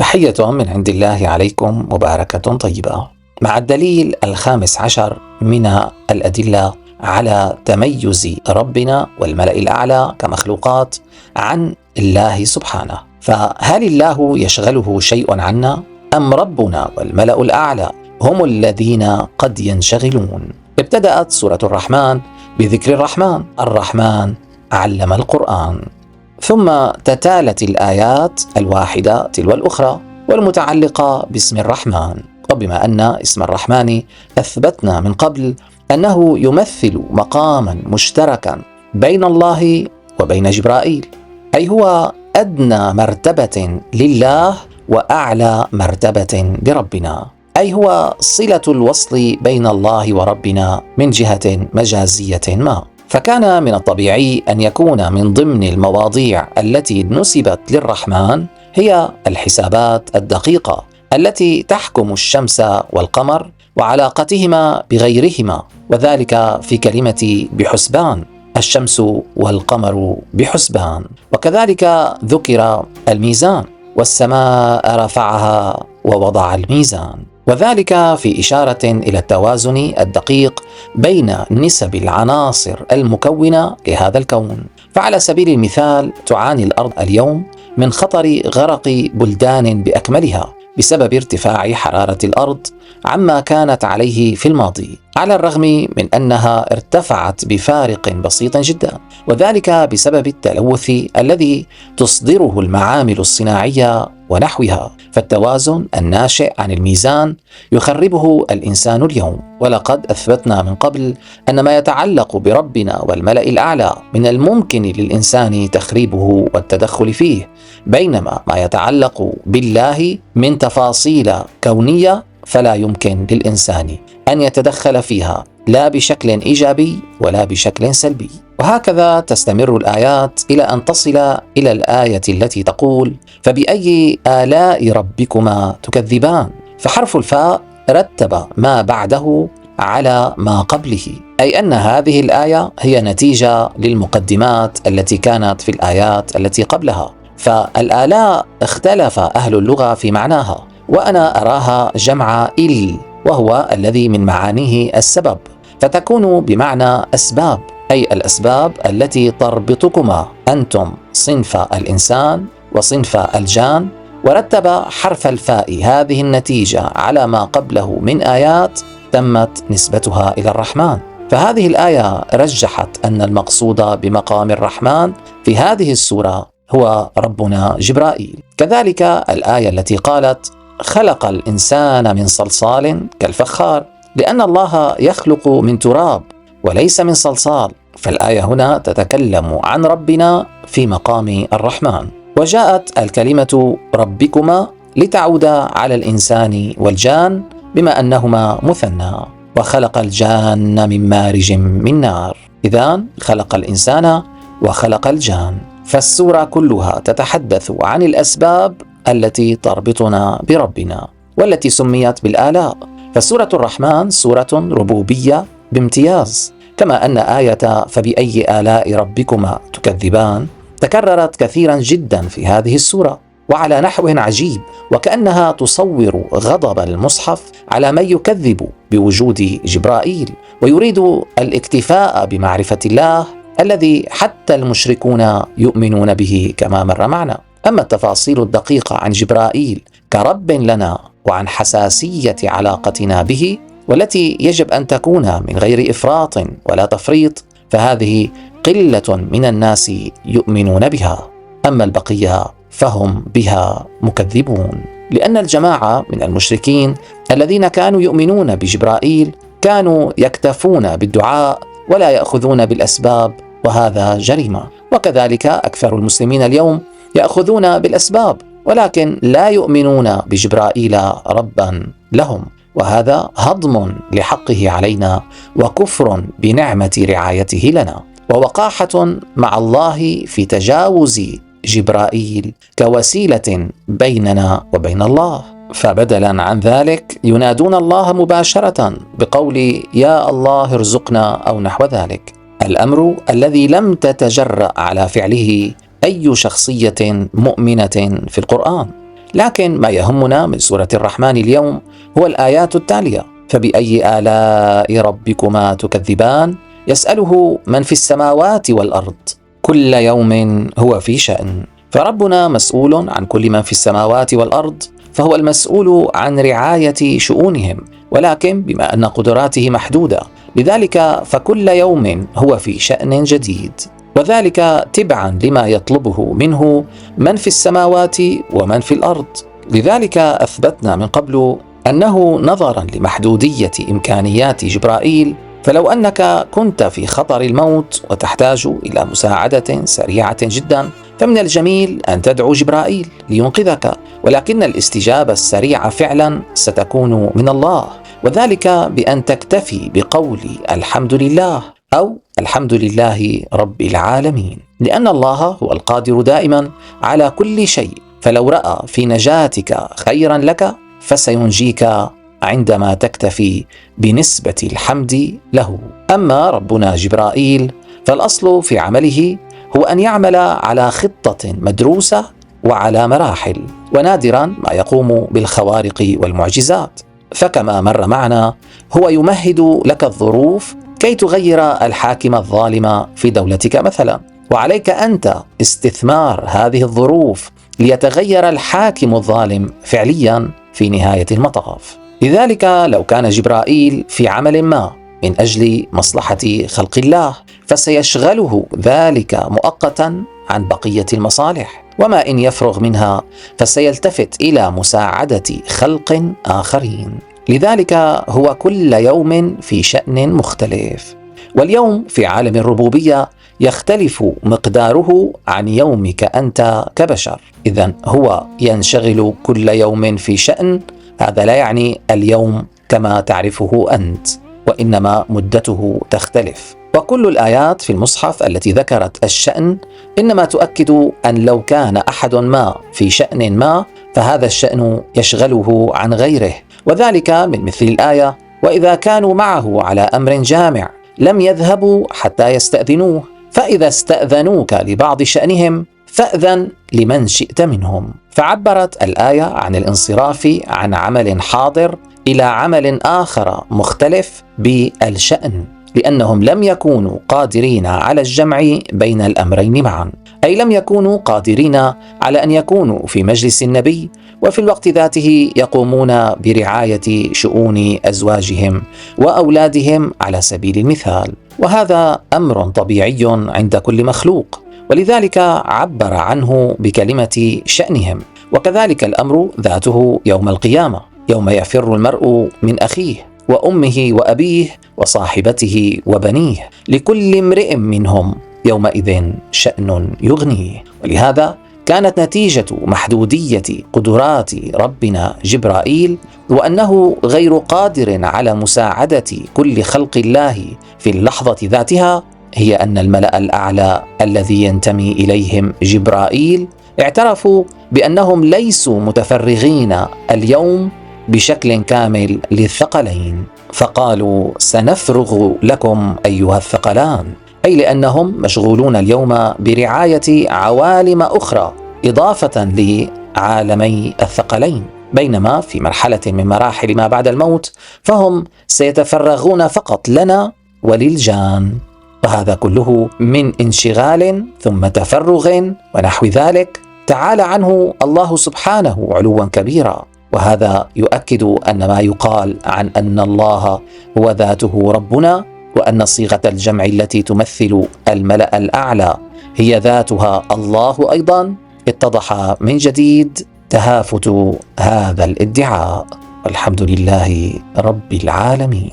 تحية من عند الله عليكم مباركة طيبة. مع الدليل 15 من الأدلة على تميز ربنا والملأ الأعلى كمخلوقات عن الله سبحانه. فهل الله يشغله شيء عنا أم ربنا والملأ الأعلى هم الذين قد ينشغلون؟ ابتدأت سورة الرحمن بذكر الرحمن علم القرآن، ثم تتالت الآيات الواحدة تلو الأخرى والمتعلقة باسم الرحمن. وبما أن اسم الرحمن أثبتنا من قبل أنه يمثل مقاما مشتركا بين الله وبين جبرائيل، أي هو أدنى مرتبة لله وأعلى مرتبة بربنا، أي هو صلة الوصل بين الله وربنا من جهة مجازية ما. فكان من الطبيعي أن يكون من ضمن المواضيع التي نسبت للرحمن هي الحسابات الدقيقة التي تحكم الشمس والقمر وعلاقتهما بغيرهما، وذلك في كلمة بحسبان، الشمس والقمر بحسبان. وكذلك ذكر الميزان، والسماء رفعها ووضع الميزان، وذلك في إشارة إلى التوازن الدقيق بين نسب العناصر المكونة لهذا الكون. فعلى سبيل المثال تعاني الأرض اليوم من خطر غرق بلدان بأكملها بسبب ارتفاع حرارة الأرض عما كانت عليه في الماضي، على الرغم من أنها ارتفعت بفارق بسيط جدا، وذلك بسبب التلوث الذي تصدره المعامل الصناعية ونحوها. فالتوازن الناشئ عن الميزان يخربه الإنسان اليوم. ولقد أثبتنا من قبل أن ما يتعلق بربنا والملأ الأعلى من الممكن للإنسان تخريبه والتدخل فيه، بينما ما يتعلق بالله من تفاصيل كونية فلا يمكن للإنسان أن يتدخل فيها لا بشكل إيجابي ولا بشكل سلبي. وهكذا تستمر الآيات إلى أن تصل إلى الآية التي تقول: فبأي آلاء ربكما تكذبان؟ فحرف الفاء رتب ما بعده على ما قبله، أي أن هذه الآية هي نتيجة للمقدمات التي كانت في الآيات التي قبلها. فالآلاء اختلف أهل اللغة في معناها، وأنا أراها جمع إل، وهو الذي من معانيه السبب، فتكون بمعنى أسباب، أي الأسباب التي تربطكما أنتم صنف الإنسان وصنف الجان. ورتب حرف الفاء هذه النتيجة على ما قبله من آيات تمت نسبتها إلى الرحمن. فهذه الآية رجحت أن المقصود بمقام الرحمن في هذه السورة هو ربنا جبرائيل. كذلك الآية التي قالت: خلق الإنسان من صلصال كالفخار، لأن الله يخلق من تراب وليس من صلصال. فالآية هنا تتكلم عن ربنا في مقام الرحمن. وجاءت الكلمة ربكما لتعود على الإنسان والجان بما أنهما مثنى: وخلق الجان من مارج من نار. إذن خلق الإنسان وخلق الجان. فالسورة كلها تتحدث عن الأسباب التي تربطنا بربنا والتي سميت بالآلاء. فسورة الرحمن سورة ربوبية بامتياز، كما أن آية فبأي آلاء ربكما تكذبان تكررت كثيرا جدا في هذه السورة وعلى نحو عجيب، وكأنها تصور غضب المصحف على من يكذب بوجود جبرائيل ويريد الاكتفاء بمعرفة الله الذي حتى المشركون يؤمنون به كما مر معنا. أما التفاصيل الدقيقة عن جبرائيل كرب لنا وعن حساسية علاقتنا به والتي يجب أن تكون من غير إفراط ولا تفريط، فهذه قلة من الناس يؤمنون بها. أما البقية فهم بها مكذبون، لأن الجماعة من المشركين الذين كانوا يؤمنون بجبرائيل كانوا يكتفون بالدعاء ولا يأخذون بالأسباب، وهذا جريمة. وكذلك أكثر المسلمين اليوم يأخذون بالأسباب ولكن لا يؤمنون بجبرائيل ربا لهم، وهذا هضم لحقه علينا وكفر بنعمة رعايته لنا، ووقاحة مع الله في تجاوز جبرائيل كوسيلة بيننا وبين الله. فبدلا عن ذلك ينادون الله مباشرة بقول يا الله ارزقنا أو نحو ذلك، الأمر الذي لم تتجرأ على فعله أي شخصية مؤمنة في القرآن. لكن ما يهمنا من سورة الرحمن اليوم هو الآيات التالية: فبأي آلاء ربكما تكذبان يسأله من في السماوات والأرض كل يوم هو في شأن. فربنا مسؤول عن كل من في السماوات والأرض، فهو المسؤول عن رعاية شؤونهم، ولكن بما أن قدراته محدودة لذلك فكل يوم هو في شأن جديد، وذلك تبعا لما يطلبه منه من في السماوات ومن في الأرض. لذلك أثبتنا من قبل أنه نظرا لمحدودية إمكانيات جبرائيل، فلو أنك كنت في خطر الموت وتحتاج إلى مساعدة سريعة جدا، فمن الجميل أن تدعو جبرائيل لينقذك، ولكن الاستجابة السريعة فعلا ستكون من الله، وذلك بأن تكتفي بقول الحمد لله أو الحمد لله رب العالمين، لأن الله هو القادر دائما على كل شيء، فلو رأى في نجاتك خيرا لك فسينجيك عندما تكتفي بنسبة الحمد له. أما ربنا جبرائيل فالأصل في عمله هو أن يعمل على خطة مدروسة وعلى مراحل، ونادرا ما يقوم بالخوارق والمعجزات، فكما مر معنا هو يمهد لك الظروف كي تغير الحاكم الظالم في دولتك مثلا، وعليك أنت استثمار هذه الظروف ليتغير الحاكم الظالم فعليا في نهاية المطاف. لذلك لو كان جبرائيل في عمل ما من أجل مصلحة خلق الله فسيشغله ذلك مؤقتا عن بقية المصالح، وما إن يفرغ منها فسيلتفت إلى مساعدة خلق آخرين. لذلك هو كل يوم في شأن مختلف، واليوم في عالم الربوبية يختلف مقداره عن يومك أنت كبشر. إذن هو ينشغل كل يوم في شأن، هذا لا يعني اليوم كما تعرفه أنت، وإنما مدته تختلف. وكل الآيات في المصحف التي ذكرت الشأن إنما تؤكد أن لو كان أحد ما في شأن ما فهذا الشأن يشغله عن غيره، وذلك من مثل الآية: وإذا كانوا معه على أمر جامع لم يذهبوا حتى يستأذنوه، فإذا استأذنوك لبعض شأنهم فأذن لمن شئت منهم. فعبرت الآية عن الانصراف عن عمل حاضر إلى عمل آخر مختلف بالشأن، لأنهم لم يكونوا قادرين على الجمع بين الأمرين معا، أي لم يكونوا قادرين على أن يكونوا في مجلس النبي وفي الوقت ذاته يقومون برعاية شؤون أزواجهم وأولادهم على سبيل المثال، وهذا أمر طبيعي عند كل مخلوق، ولذلك عبر عنه بكلمة شأنهم. وكذلك الأمر ذاته يوم القيامة، يوم يفر المرء من أخيه وأمه وأبيه وصاحبته وبنيه، لكل امرئ منهم يومئذ شأن يغنيه. ولهذا كانت نتيجة محدودية قدرات ربنا جبرائيل وأنه غير قادر على مساعدة كل خلق الله في اللحظة ذاتها هي أن الملأ الأعلى الذي ينتمي إليهم جبرائيل اعترفوا بأنهم ليسوا متفرغين اليوم بشكل كامل للثقلين، فقالوا: سنفرغ لكم أيها الثقلان، أي لأنهم مشغولون اليوم برعاية عوالم أخرى إضافة لعالمي الثقلين، بينما في مرحلة من مراحل ما بعد الموت فهم سيتفرغون فقط لنا وللجان، وهذا كله من انشغال ثم تفرغ ونحو ذلك تعالى عنه الله سبحانه علوا كبيرا. وهذا يؤكد أن ما يقال عن أن الله هو ذاته ربنا، وأن صيغة الجمع التي تمثل الملأ الأعلى هي ذاتها الله أيضا، اتضح من جديد تهافت هذا الادعاء. والحمد لله رب العالمين.